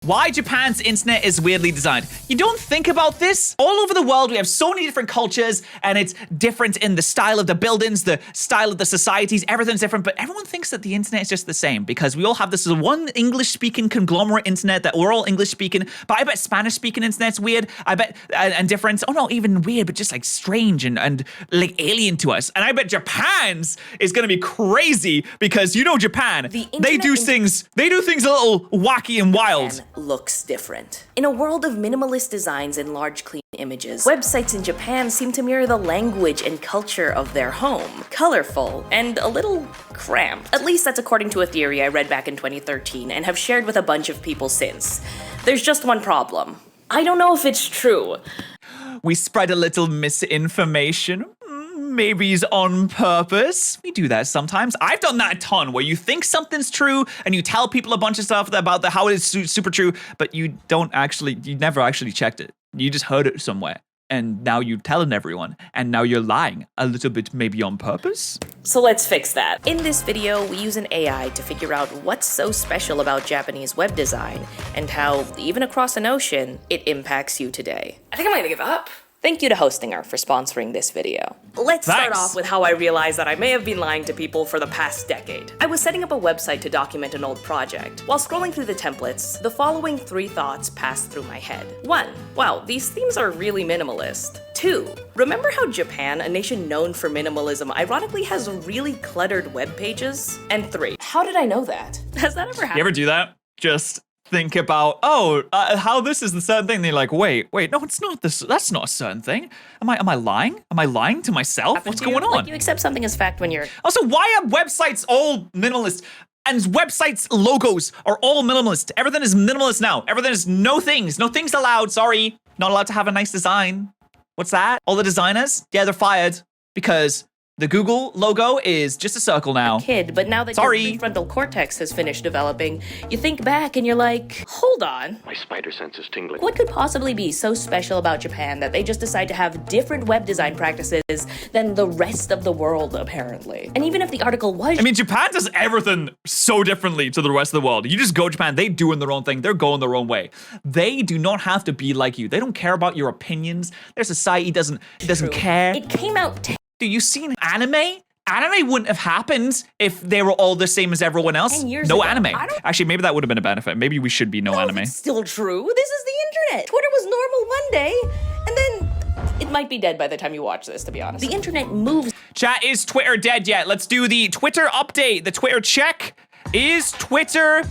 Why Japan's internet is weirdly designed. You don't think about this? All over the world, we have so many different cultures, and it's different in the style of the buildings, the style of the societies, everything's different, but everyone thinks that the internet is just the same because we all have this one English-speaking conglomerate internet that we're all English-speaking, but I bet Spanish-speaking internet's weird, I bet, and different, oh no, even weird, but just like strange and like alien to us. And I bet Japan's is gonna be crazy because you know Japan, they do things a little wacky and wild. Looks different. In a world of minimalist designs and large clean images, websites in Japan seem to mirror the language and culture of their home. Colorful and a little cramped. At least that's according to a theory I read back in 2013 and have shared with a bunch of people since. There's just one problem. I don't know if it's true. We spread a little misinformation. Maybe he's on purpose. We do that sometimes. I've done that a ton, where you think something's true and you tell people a bunch of stuff about how it is super true, but you never actually checked it. You just heard it somewhere. And now you're telling everyone, and now you're lying a little bit, maybe on purpose. So let's fix that. In this video, we use an AI to figure out what's so special about Japanese web design and how, even across an ocean, it impacts you today. I think I'm gonna give up. Thank you to Hostinger for sponsoring this video. Let's start off with how I realized that I may have been lying to people for the past decade. I was setting up a website to document an old project. While scrolling through the templates, the following 3 thoughts passed through my head. 1. Wow, these themes are really minimalist. 2. Remember how Japan, a nation known for minimalism, ironically has really cluttered web pages? And 3. How did I know that? Has that ever happened? You ever do that? Just think about, how this is the certain thing. They're like, wait, no, it's not this. That's not a certain thing. Am I lying? Am I lying to myself? What's going on? Like you accept something as fact when you're... Also, why are websites all minimalist? And websites logos are all minimalist. Everything is minimalist now. Everything is no things allowed. Sorry, not allowed to have a nice design. What's that? All the designers, yeah, they're fired because the Google logo is just a circle now. Kid, but now that your prefrontal cortex has finished developing, you think back and you're like, hold on. My spider sense is tingling. What could possibly be so special about Japan that they just decide to have different web design practices than the rest of the world, apparently? And even if the article was... I mean, Japan does everything so differently to the rest of the world. You just go to Japan, they doing their own thing. They're going their own way. They do not have to be like you. They don't care about your opinions. Their society doesn't care. It came out... Do you seen anime? Anime wouldn't have happened if they were all the same as everyone else. 10 years no ago. anime. Actually, maybe that would have been a benefit. Maybe we should be no anime. It's still true. This is the internet. Twitter was normal one day, and then it might be dead by the time you watch this, to be honest. The internet moves. Chat, is Twitter dead yet? Let's do the Twitter update, the Twitter check. Is Twitter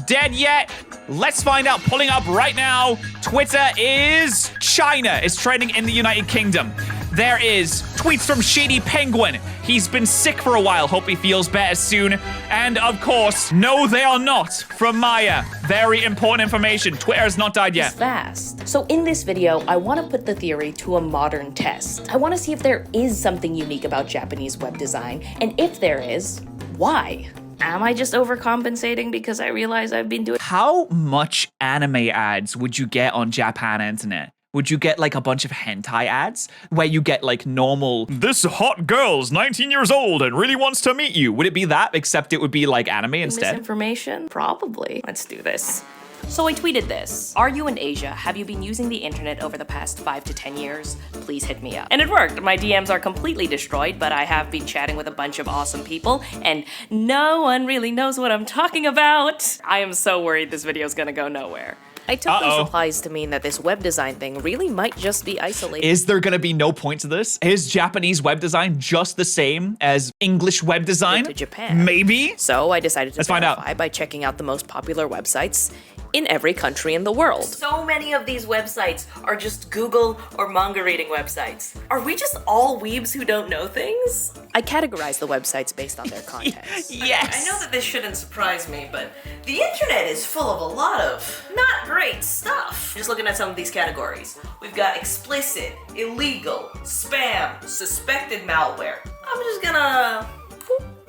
dead yet? Let's find out. Pulling up right now. Twitter is China. It's trending in the United Kingdom. There is tweets from Shady Penguin. He's been sick for a while. Hope he feels better soon. And of course, no, they are not from Maya. Very important information. Twitter has not died yet. Fast. So in this video, I want to put the theory to a modern test. I want to see if there is something unique about Japanese web design, and if there is, why? Am I just overcompensating because I realize I've been doing... How much anime ads would you get on Japan internet? Would you get like a bunch of hentai ads where you get like normal, this hot girl's 19 years old and really wants to meet you? Would it be that, except it would be like anime instead? Misinformation? Probably. Let's do this. So I tweeted this. Are you in Asia? Have you been using the internet over the past 5 to 10 years? Please hit me up. And it worked. My DMs are completely destroyed, but I have been chatting with a bunch of awesome people, and no one really knows what I'm talking about. I am so worried this video is gonna go nowhere. I took these replies to mean that this web design thing really might just be isolated. Is there gonna be no point to this? Is Japanese web design just the same as English web design? To Japan. Maybe? So I decided to find verify by checking out the most popular websites in every country in the world. So many of these websites are just Google or manga reading websites. Are we just all weebs who don't know things? I categorize the websites based on their contents. Yes! I know that this shouldn't surprise me, but the internet is full of a lot of not great stuff. Just looking at some of these categories. We've got explicit, illegal, spam, suspected malware. I'm just gonna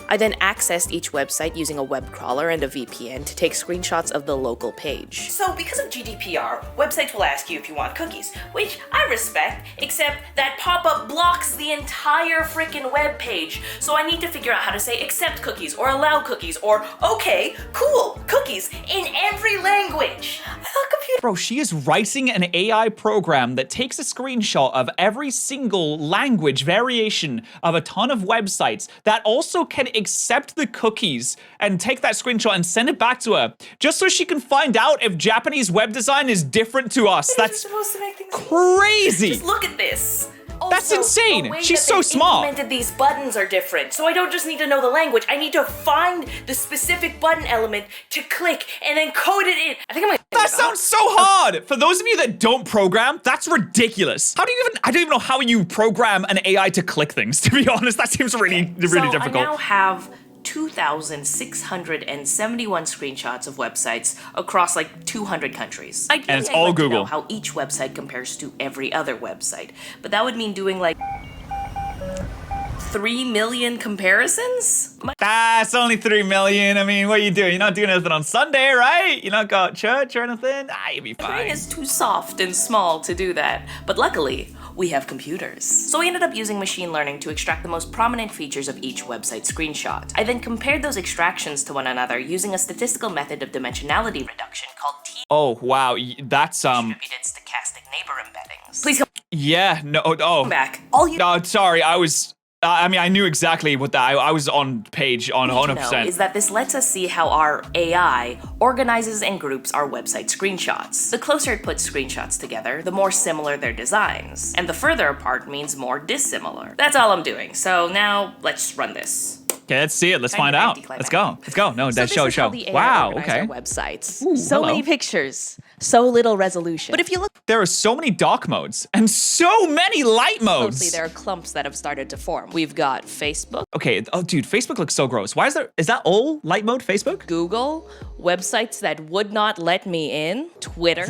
I then accessed each website using a web crawler and a VPN to take screenshots of the local page. So because of GDPR, websites will ask you if you want cookies, which I respect, except that pop-up blocks the entire frickin' web page. So I need to figure out how to say accept cookies or allow cookies or okay, cool, cookies in every language. I thought computer— Bro, she is writing an AI program that takes a screenshot of every single language variation of a ton of websites that also can accept the cookies and take that screenshot and send it back to her just so she can find out if Japanese web design is different to us. That's supposed to make things crazy. Just look at this. That's Also, insane. the way She's that so they've smart. implemented these buttons are different, so I don't just need to know the language. I need to find the specific button element to click and then code it in. I think I'm gonna— That sounds so hard. For those of you that don't program, that's ridiculous. How do you even, I don't even know how you program an AI to click things, to be honest. That seems really difficult. I now have 2,671 screenshots of websites across like 200 countries. And it's all I'd like to Google. know how each website compares to every other website, but that would mean doing like 3 million comparisons? That's only 3 million. I mean, what are you doing? You're not doing anything on Sunday, right? You not got church or anything? You'll be My brain fine. is too soft and small to do that, but luckily, we have computers. So we ended up using machine learning to extract the most prominent features of each website screenshot. I then compared those extractions to one another using a statistical method of dimensionality reduction called Oh, wow. That's, distributed stochastic neighbor embeddings. Please come yeah, no, oh. back. All you No, sorry, I was, I mean, I knew exactly what that, I was on page on need to know 100%. is that this lets us see how our AI organizes and groups our website screenshots. The closer it puts screenshots together, the more similar their designs. And the further apart means more dissimilar. That's all I'm doing. So now let's run this. Okay, let's see it. Let's Kind find of out. anticlimactic. Let's go. Let's go. No, So that this show. is how the AI Wow, organize okay. our websites. Ooh, So hello. many pictures, so little resolution. But if you look There are so many dark modes and so many light modes. closely, there are clumps that have started to form. We've got Facebook, Okay, oh dude, Facebook looks so gross. Why is that all light mode Facebook? Google, websites that would not let me in, Twitter,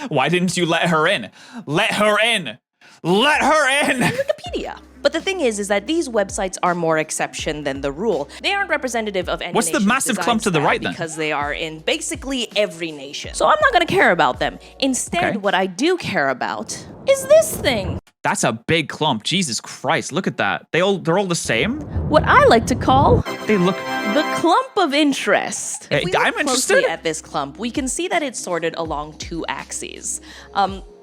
Why didn't you let her in? Let her in! Let her in! Wikipedia. But the thing is that these websites are more exception than the rule. They aren't representative of any What's the nation's massive design clump to the style right, then? Because they are in basically every nation. So I'm not gonna care about them. Instead, Okay. what I do care about is this thing. That's a big clump. Jesus Christ, look at that. They're all the same? What I like to call They look the clump of interest. If we look I'm closely interested. at this clump, we can see that it's sorted along two axes.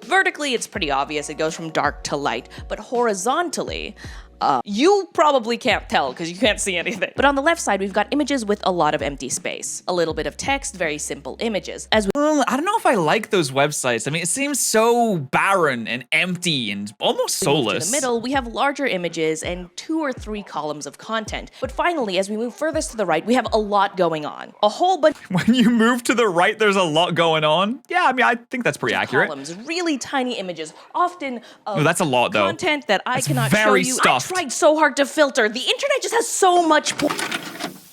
Vertically, it's pretty obvious. It goes from dark to light. But horizontally, you probably can't tell because you can't see anything. But on the left side, we've got images with a lot of empty space. A little bit of text, very simple images. As we I don't know if I like those websites. I mean, it seems so barren and empty and almost move soulless. to the middle, we have larger images and 2 or 3 columns of content. But finally, as we move furthest to the right, we have a lot going on. A whole bunch When you move to the right, there's a lot going on. Yeah, I mean, I think that's pretty of accurate. columns, really tiny images, often of No, that's a lot, though. content that I That's cannot show very you. stuffed. I tried so hard to filter. The internet just has so much.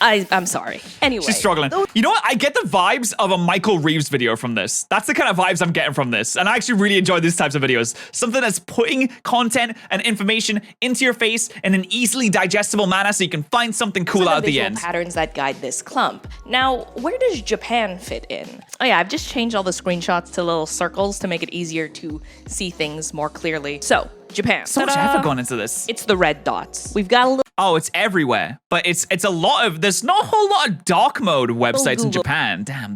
I'm sorry. Anyway, She's struggling. You know what? I get the vibes of a Michael Reeves video from this. That's the kind of vibes I'm getting from this. And I actually really enjoy these types of videos. Something that's putting content and information into your face in an easily digestible manner so you can find something cool out at the visual end. patterns that guide this clump. Now, where does Japan fit in? Oh yeah, I've just changed all the screenshots to little circles to make it easier to see things more clearly. So, Japan. So much Ta-da! effort gone into this. It's the red dots. We've got a little Oh, it's everywhere. But it's a lot of, there's not a whole lot of dark mode websites in Google. Japan. Damn,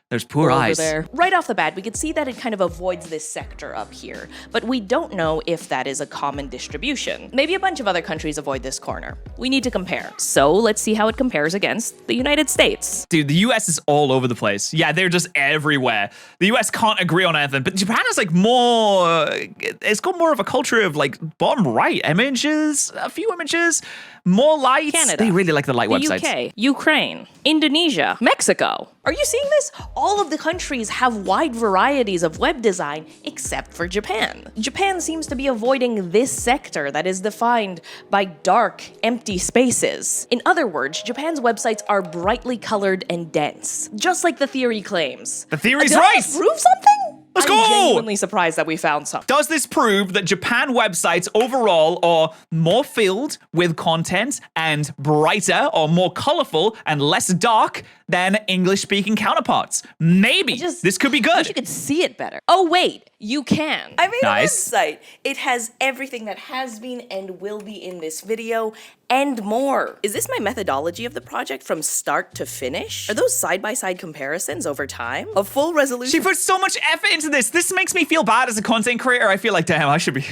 there's poor over eyes. there. Right off the bat, we could see that it kind of avoids this sector up here, but we don't know if that is a common distribution. Maybe a bunch of other countries avoid this corner. We need to compare. So let's see how it compares against the United States. Dude, the US is all over the place. Yeah, they're just everywhere. The US can't agree on anything, but Japan is like more, it's got more of a culture of like bottom right images, a few images, more lights. Canada. They really like the light The websites. UK, Ukraine, Indonesia, Mexico. Are you seeing this? All of the countries have wide varieties of web design except for Japan. Japan seems to be avoiding this sector that is defined by dark, empty spaces. In other words, Japan's websites are brightly colored and dense, just like the theory claims. The theory's Did I right. just prove something? Let's I'm go! genuinely surprised that we found something. Does this prove that Japan websites overall are more filled with content and brighter or more colorful and less dark than English-speaking counterparts? Maybe. This could be I wish good. you could see it better. Oh, wait. You can. I made Nice. a website. It has everything that has been and will be in this video and more. Is this my methodology of the project from start to finish? Are those side-by-side comparisons over time? A full resolution? She put so much effort into this. This makes me feel bad as a content creator. I feel like, damn, I should be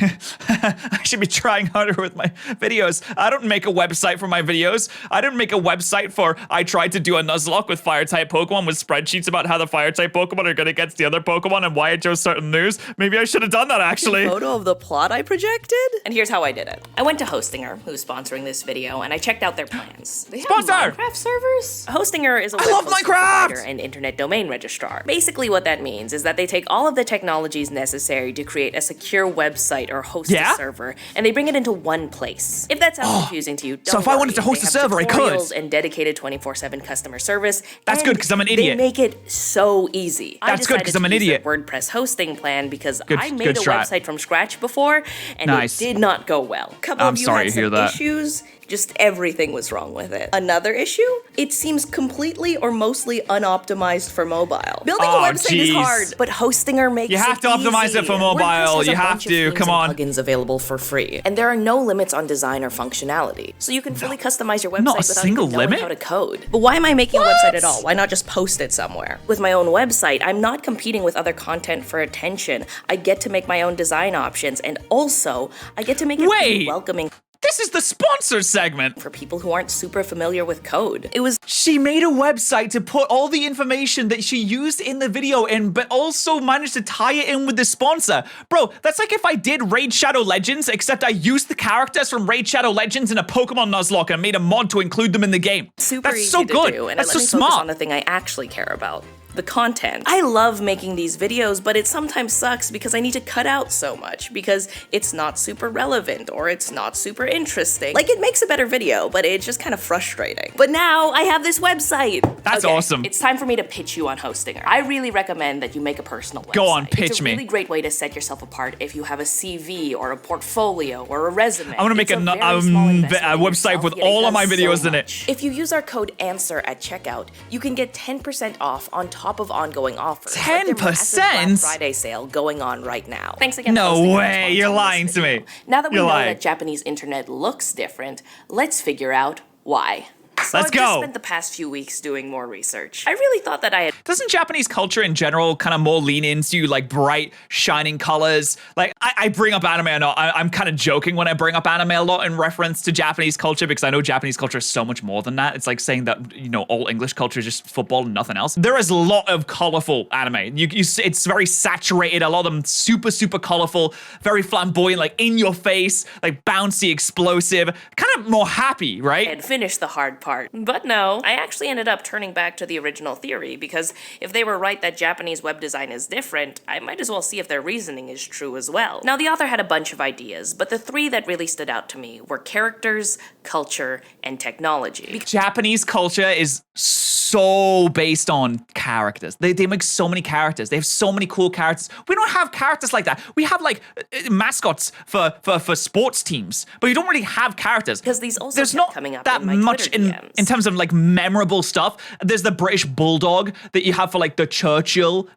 I should be trying harder with my videos. I don't make a website for my videos. I didn't make a website for I tried to do a Nuzlocke with fire-type Pokemon with spreadsheets about how the fire-type Pokemon are good against the other Pokemon and why I chose certain news. Maybe I should have done that, actually. Photo of the plot I projected? And here's how I did it. I went to Hostinger, who's sponsoring this video, and I checked out their plans. They have Sponsor! Minecraft servers? Hostinger is a web love hosting Minecraft! provider and internet domain registrar. Basically what that means is that they take all of the technologies necessary to create a secure website or host Yeah? a server, and they bring it into one place. If that sounds confusing to you, don't So if I wanted to worry. host They a have server, I could. tutorials and dedicated 24/7 customer service. That's and good, 'cause I'm an idiot. They make it so easy. That's good, 'cause I'm an idiot. WordPress hosting plan because Good- I made good a strat. website from scratch before, and Nice. it did not go well. A couple I'm of you sorry had to hear some that. issues. Just everything was wrong with it. Another issue? It seems completely or mostly unoptimized for mobile. Building Oh, a website is jeez. hard, but Hostinger makes it You have to optimize easy. it for WordPress mobile. has a You have bunch of to. themes Come and on. plugins available for free, and there are no limits on design or functionality, so you can fully customize your website Not a without single even knowing limit? how to code. But why am I making a website at all? Why not just post it somewhere? With my own website, I'm not competing with other content for attention. I get to make my own design options, and also I get to make it Wait. really welcoming This is the sponsor segment. for people who aren't super familiar with code. It was She made a website to put all the information that she used in the video in, but also managed to tie it in with the sponsor. Bro, that's like if I did Raid Shadow Legends, except I used the characters from Raid Shadow Legends in a Pokemon Nuzlocke and made a mod to include them in the game. super That's easy so to good. do, and That's it so let me focus on smart. the thing I actually care about. The content. I love making these videos, but it sometimes sucks because I need to cut out so much because it's not super relevant or it's not super interesting. Like, it makes a better video, but it's just kind of frustrating. But now I have this website. That's Okay, awesome. It's time for me to pitch you on Hostinger. I really recommend that you make a personal website. Go on, pitch It's a me. really great way to set yourself apart if you have a CV or a portfolio or a resume. I'm gonna make It's a very no- small a investment in website yourself, with yet it all of does my so videos in it. much. If you use our code ANSWER at checkout, you can get 10% off on top of ongoing offers. Like their massive 10%? Black Friday sale going on right now. Thanks again. No for hosting way, and sponsoring you're this lying to video. me. Now that we You're know lying. that Japanese internet looks different, let's figure out why. So Let's I've just go. spent the past few weeks doing more research. I really thought that I had Doesn't Japanese culture in general kind of more lean into like bright, shining colors? Like I bring up anime a lot. I'm kind of joking when I bring up anime a lot in reference to Japanese culture because I know Japanese culture is so much more than that. It's like saying that, you know, all English culture is just football and nothing else. There is a lot of colorful anime. It's very saturated. A lot of them super, super colorful, very flamboyant, like in your face, like bouncy, explosive, kind of more happy, right? had finished the hard part. But no, I actually ended up turning back to the original theory because if they were right that Japanese web design is different, I might as well see if their reasoning is true as well. Now, the author had a bunch of ideas, but the three that really stood out to me were characters, culture, and technology. Japanese culture is so based on characters. They make so many characters. They have so many cool characters. We don't have characters like that. We have like mascots for sports teams, but you don't really have characters. Because these also There's kept not coming up that in my much Twitter in DMs. terms of like memorable stuff. There's the British Bulldog that you have for like the Churchill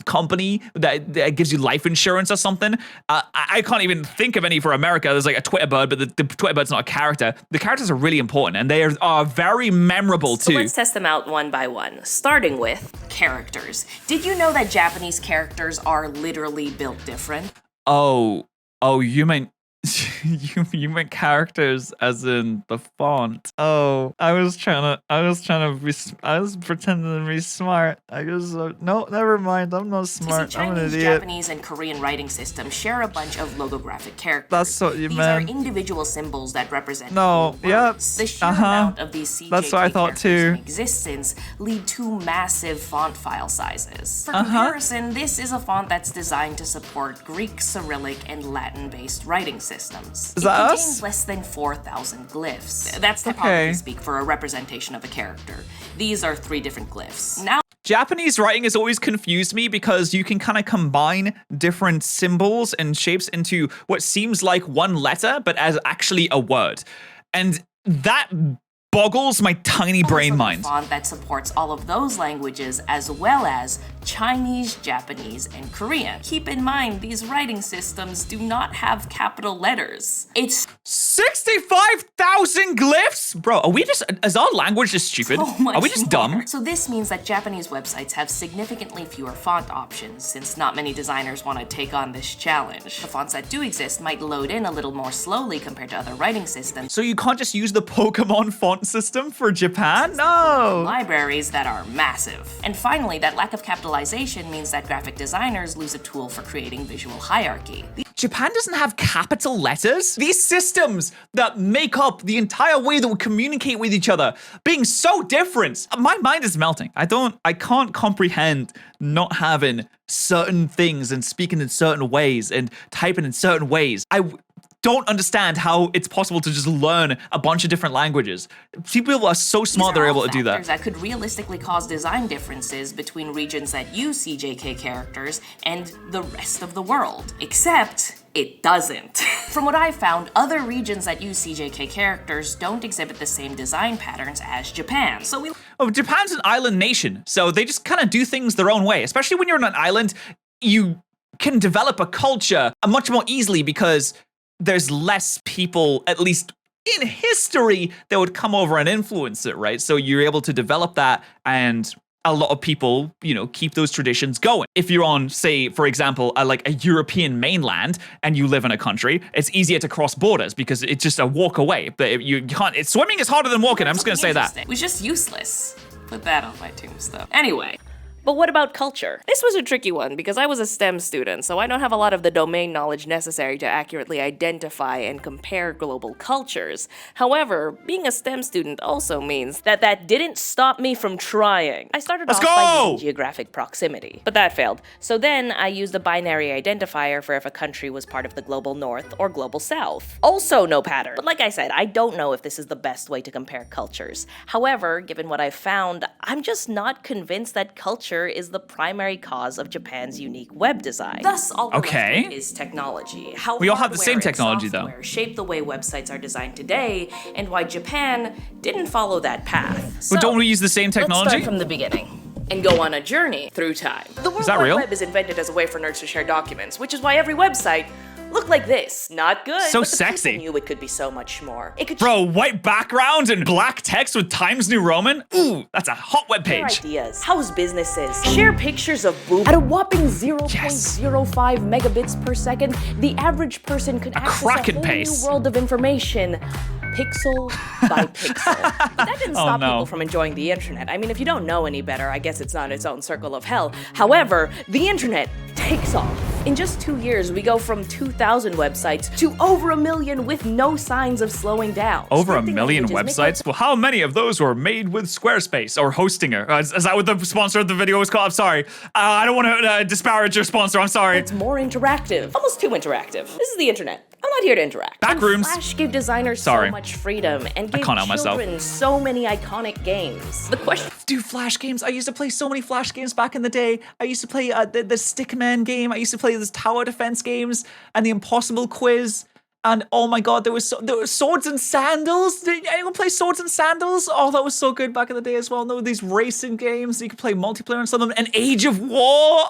company that gives you life insurance or something. I can't even think of any for America. There's like a Twitter bird, but the Twitter bird's not a character. The characters are really important and they are very memorable So too. let's test them out one by one, starting with characters. Did you know that Japanese characters are literally built different? Oh, you meant you meant characters as in the font. Oh, I was pretending to be smart. No, never mind. I'm not You see, smart. I'm an Chinese, idiot. Japanese, and Korean writing systems share a bunch of logographic characters. That's what you These meant. are individual symbols that represent No, whole yep, words. The sheer uh-huh. amount of these CJK That's what I thought characters too. in existence lead to massive font file sizes. For Uh-huh. comparison, this is a font that's designed to support Greek, Cyrillic, and Latin-based writing systems. Is it that contains us? less than 4,000 glyphs. That's the Okay. speak for a representation of a character. These are 3 different glyphs. Now Japanese writing has always confused me because you can kind of combine different symbols and shapes into what seems like one letter, but as actually a word. And that boggles my tiny brain mind. Font that supports all of those languages as well as Chinese, Japanese, and Korean. Keep in mind, these writing systems do not have capital letters. It's 65,000 glyphs? Bro, is our language just stupid? so much Are we just more. dumb? So this means that Japanese websites have significantly fewer font options, since not many designers want to take on this challenge. The fonts that do exist might load in a little more slowly compared to other writing systems. So you can't just use the Pokemon font system for Japan? No! Libraries that are massive. And finally, that lack of capitalization means that graphic designers lose a tool for creating visual hierarchy. Japan doesn't have capital letters? These systems that make up the entire way that we communicate with each other being so different. My mind is melting. I can't comprehend not having certain things and speaking in certain ways and typing in certain ways. I don't understand how it's possible to just learn a bunch of different languages. People are so smart they're able to do that. That could realistically cause design differences between regions that use CJK characters and the rest of the world. Except it doesn't. From what I've found, other regions that use CJK characters don't exhibit the same design patterns as Japan. Japan's an island nation, so they just kind of do things their own way. Especially when you're on an island, you can develop a culture much more easily because there's less people, at least in history, that would come over and influence it, right? So you're able to develop that, and a lot of people, keep those traditions going. If you're on, say, for example, like a European mainland and you live in a country, it's easier to cross borders because it's just a walk away. But you can't, swimming is harder than walking. I'm just gonna say that. It was just useless. Put that on my tombstone. Anyway. But what about culture? This was a tricky one because I was a STEM student, so I don't have a lot of the domain knowledge necessary to accurately identify and compare global cultures. However, being a STEM student also means that didn't stop me from trying. I started off by using geographic proximity, but that failed. So then I used a binary identifier for if a country was part of the global north or global south. Also no pattern. But like I said, I don't know if this is the best way to compare cultures. However, given what I've found, I'm just not convinced that culture is the primary cause of Japan's unique web design. Thus, all we're left with is technology. How we all have the hardware same and technology, though. software shape the way websites are designed today, and why Japan didn't follow that path. But don't we use the same technology? Let's start from the beginning and go on a journey through time. The World Wide Web is invented as a way for nerds to share documents, which is why every website looked like this. Not good. So but the sexy. people knew it could be so much more. It could Bro, white background and black text with Times New Roman? Ooh, that's a hot web page. Ideas, house businesses, share pictures of boobs. At a whopping 0.05 megabits per second, the average person could access a Kraken whole pace. new world of information. Pixel by pixel. But that didn't stop people from enjoying the internet. I mean, if you don't know any better, I guess it's not its own circle of hell. However, the internet takes off. In just 2 years, we go from 2,000 websites to over 1 million with no signs of slowing down. Over 1 million websites? Well, how many of ththose were made with Squarespace or Hostinger? Is that what the sponsor of the video was called? I'm sorry. I don't want to disparage your sponsor. I'm sorry. It's more interactive. Almost too interactive. This is the internet. I'm not here to interact. Backrooms. Flash gave designers so much freedom and gave children so many iconic games. The question... Dude, Flash games. I used to play so many Flash games back in the day. I used to play the Stickman game. I used to play this tower defense games and the Impossible Quiz. And oh my god, there were Swords and Sandals. Did anyone play Swords and Sandals? Oh, that was so good back in the day as well. No, these racing games. You could play multiplayer on some of them. And Age of War.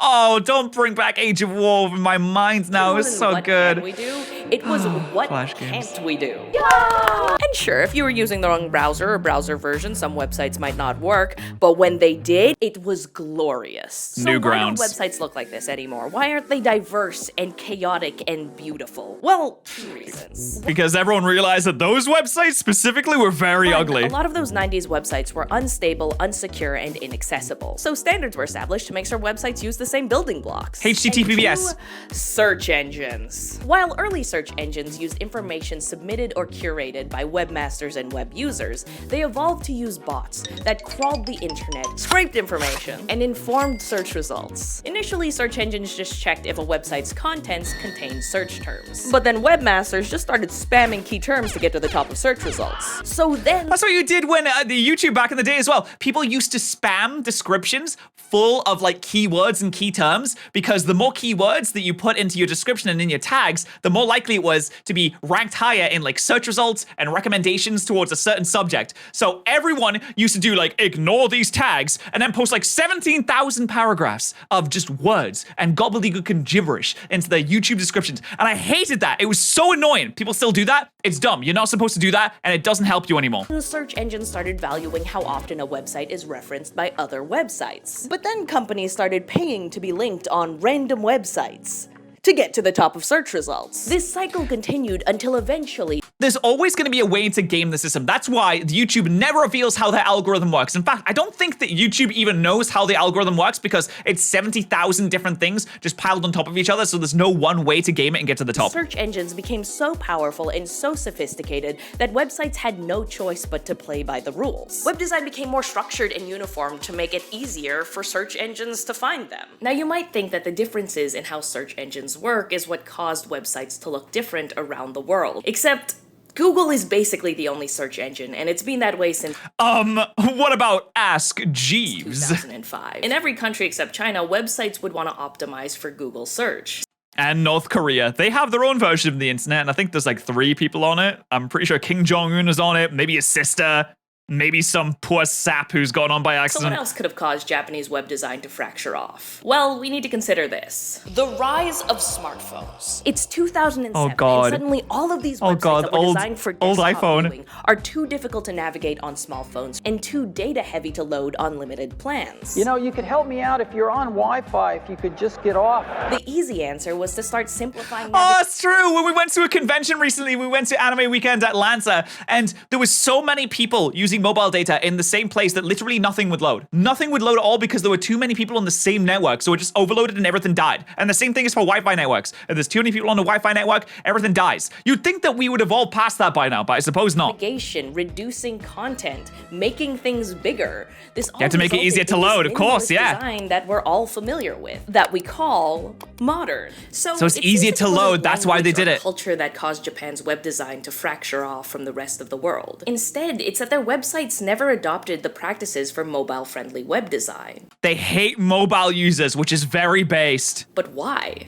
Oh, don't bring back Age of War over my mind now. It's so good. What can we do? It was what Flash games. can't we do? Yeah! And sure, if you were using the wrong browser or browser version, some websites might not work. But when they did, it was glorious. So Newgrounds. why don't websites look like this anymore? Why aren't they diverse and chaotic and beautiful? Well, 2 reasons. Because everyone realized that those websites specifically were very ugly. A lot of those 90s websites were unstable, unsecure, and inaccessible. So standards were established to make sure websites use the same building blocks. HTTPS. And 2, search engines. While early search search engines used information submitted or curated by webmasters and web users, they evolved to use bots that crawled the internet, scraped information, and informed search results. Initially, search engines just checked if a website's contents contained search terms. But then webmasters just started spamming key terms to get to the top of search results. So then... That's what you did when the YouTube back in the day as well. People used to spam descriptions full of like keywords and key terms, because the more keywords that you put into your description and in your tags, the more likely it was to be ranked higher in like search results and recommendations towards a certain subject. So everyone used to do like, ignore these tags, and then post like 17,000 paragraphs of just words and gobbledygook and gibberish into their YouTube descriptions. And I hated that. It was so annoying. People still do that. It's dumb. You're not supposed to do that, and it doesn't help you anymore. The search engine started valuing how often a website is referenced by other websites. But then companies started paying to be linked on random websites to get to the top of search results. This cycle continued until eventually There's always going to be a way to game the system. That's why YouTube never reveals how their algorithm works. In fact, I don't think that YouTube even knows how the algorithm works, because it's 70,000 different things just piled on top of each other, so there's no one way to game it and get to the top. search engines became so powerful and so sophisticated that websites had no choice but to play by the rules. Web design became more structured and uniform to make it easier for search engines to find them. Now, you might think that the differences in how search engines work is what caused websites to look different around the world. Except, Google is basically the only search engine, and it's been that way since What about Ask Jeeves? 2005. In every country except China, websites would want to optimize for Google search. And North Korea. They have their own version of the internet, and I think there's like 3 people on it. I'm pretty sure Kim Jong-un is on it, maybe his sister. Maybe some poor sap who's gone on by So accident. what else could have caused Japanese web design to fracture off? Well, we need to consider this. The rise of smartphones. It's 2007, Oh, God. and suddenly all of these Oh, websites God, that were old- designed for old desktop iPhone. viewing are too difficult to navigate on small phones and too data-heavy to load on limited plans. You know, you could help me out if you're on Wi-Fi, if you could just get off. The easy answer was to start simplifying Oh, that's true. When we went to a convention recently, we went to Anime Weekend Atlanta, and there was so many people using mobile data in the same place that literally nothing would load. Nothing would load at all because there were too many people on the same network, so it just overloaded and everything died. And the same thing is for Wi-Fi networks. If there's too many people on the Wi-Fi network, everything dies. You'd think that we would evolve past that by now, but I suppose not. navigation, reducing content, making things bigger. This all have to make it resulted easier to in this load, of course, minimalist yeah. design that we're all familiar with, that we call modern. So it's easier to isn't load, that's why they language did or it. Culture that caused Japan's web design to fracture off from the rest of the world. Instead, it's that their websites never adopted the practices for mobile-friendly web design. They hate mobile users, which is very based. But why?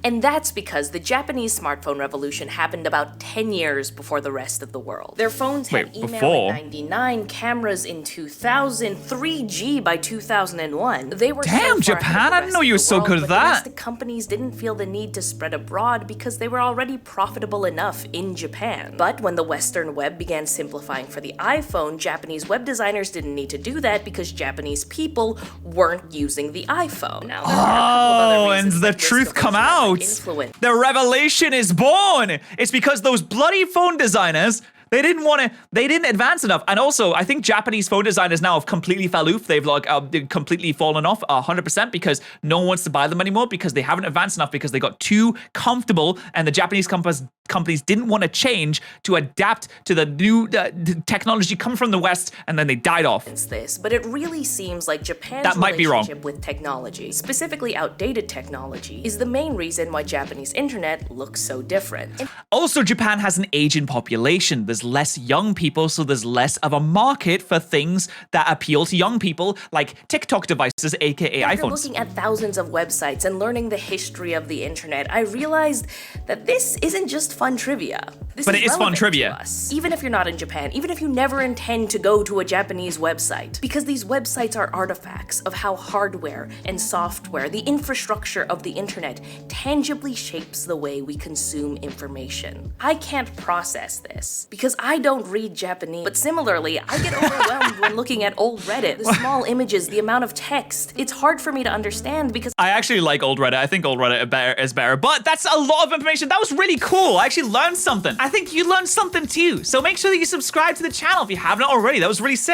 And that's because the Japanese smartphone revolution happened about 10 years before the rest of the world. Their phones had Wait, email before? in 99, cameras in 2000, 3G by 2001. They were Damn, so far Japan, ahead of the I didn't rest know of you the were so world, good at but that. Domestic companies didn't feel the need to spread abroad because they were already profitable enough in Japan. But when the Western web began simplifying for the iPhone, Japanese web designers didn't need to do that because Japanese people weren't using the iPhone. Now, there are a couple of other Oh, and reasons the like this truth come division that out. might influence The revelation is born. It's because those bloody phone designers, they didn't advance enough. And also, I think Japanese phone designers now have completely fell off. They've completely fallen off 100% because no one wants to buy them anymore because they haven't advanced enough, because they got too comfortable, and the Japanese companies didn't want to change to adapt to the new technology coming from the West, and then they died off. this, but it really seems like Japan's That might be wrong. relationship with technology, specifically outdated technology, is the main reason why Japanese internet looks so different. And Also, Japan has an aging population. There's less young people, so there's less of a market for things that appeal to young people, like TikTok devices, aka after iPhones. looking at thousands of websites and learning the history of the internet, I realized that this isn't just fun trivia. This But it is fun relevant trivia. to us. Even if you're not in Japan, even if you never intend to go to a Japanese website, because these websites are artifacts of how hardware and software, the infrastructure of the internet, tangibly shapes the way we consume information. I can't process this because I don't read Japanese, but similarly, I get overwhelmed when looking at old Reddit. The small images, the amount of text, it's hard for me to understand because I actually like old Reddit. I think old Reddit is better, but that's a lot of information. That was really cool. I actually learned something. I think you learned something too. So make sure that you subscribe to the channel if you haven't already. That was really sick.